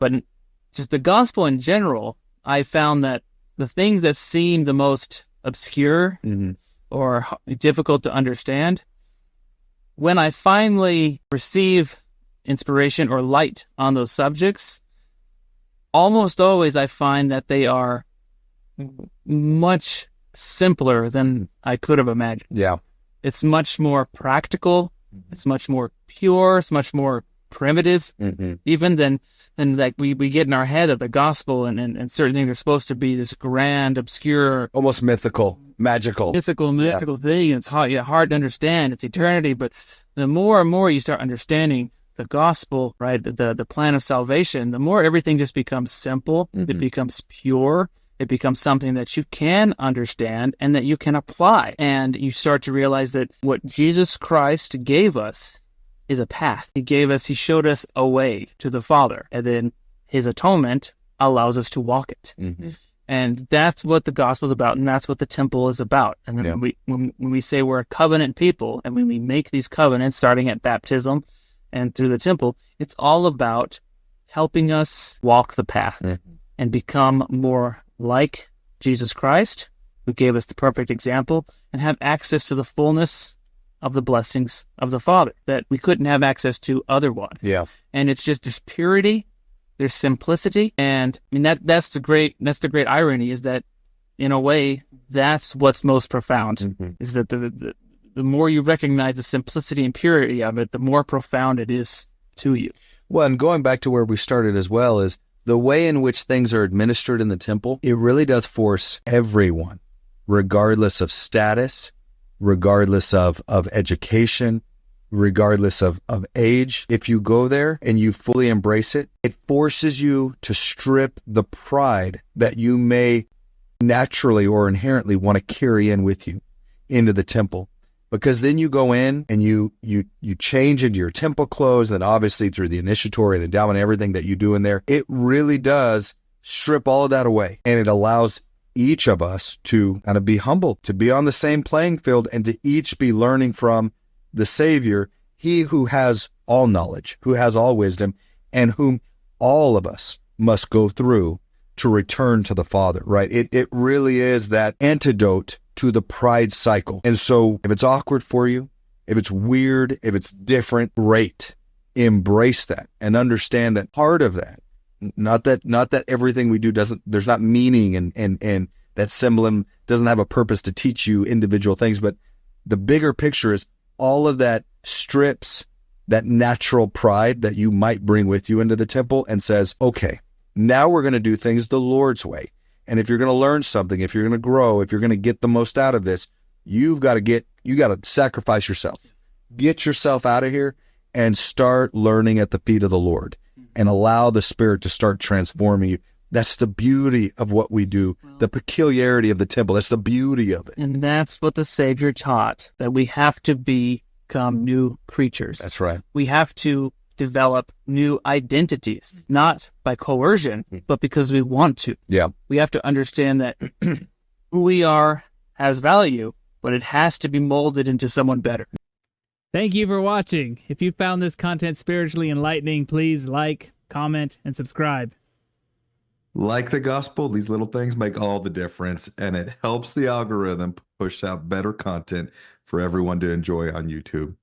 But just the gospel in general, I found that the things that seem the most obscure or difficult to understand, when I finally receive inspiration or light on those subjects, almost always I find that they are much simpler than I could have imagined. Yeah. It's much more practical. It's much more pure. It's much more primitive, even than like we get in our head of the gospel and certain things are supposed to be this grand, obscure, Almost mythical, magical thing. It's hard to understand. It's eternity. But the more and more you start understanding the gospel, right, the plan of salvation, the more everything just becomes simple. It becomes pure. It becomes something that you can understand and that you can apply. And you start to realize that what Jesus Christ gave us is a path. He showed us a way to the Father. And then his atonement allows us to walk it. And that's what the gospel is about. And that's what the temple is about. And then when we say we're a covenant people, and when we make these covenants, starting at baptism and through the temple, it's all about helping us walk the path and become more like Jesus Christ, who gave us the perfect example, and have access to the fullness of the blessings of the Father that we couldn't have access to otherwise. Yeah. And it's just there's purity, there's simplicity, and I mean that's the great irony, is that in a way that's what's most profound, is that the more you recognize the simplicity and purity of it, the more profound it is to you. Well, and going back to where we started as well, is the way in which things are administered in the temple, it really does force everyone, regardless of status, regardless of education, regardless of age. If you go there and you fully embrace it, it forces you to strip the pride that you may naturally or inherently want to carry in with you into the temple. Because then you go in and you change into your temple clothes, and obviously through the initiatory and endowment and everything that you do in there, it really does strip all of that away. And it allows each of us to kind of be humble, to be on the same playing field, and to each be learning from the Savior, he who has all knowledge, who has all wisdom, and whom all of us must go through to return to the Father, right? It really is that antidote to the pride cycle. And so if it's awkward for you, if it's weird, if it's different, great. Embrace that and understand that part of that, not that everything we do there's not meaning and that symbol doesn't have a purpose to teach you individual things, but the bigger picture is all of that strips that natural pride that you might bring with you into the temple and says, okay, now we're going to do things the Lord's way. And if you're going to learn something, if you're going to grow, if you're going to get the most out of this, you got to sacrifice yourself. Get yourself out of here and start learning at the feet of the Lord and allow the Spirit to start transforming you. That's the beauty of what we do, the peculiarity of the temple. That's the beauty of it. And that's what the Savior taught, that we have to become new creatures. That's right. We have to develop new identities, not by coercion, but because we want to. Yeah. We have to understand that who we are has value, but it has to be molded into someone better. Thank you for watching. If you found this content spiritually enlightening, please like, comment, and subscribe. Like the gospel, these little things make all the difference, and it helps the algorithm push out better content for everyone to enjoy on YouTube.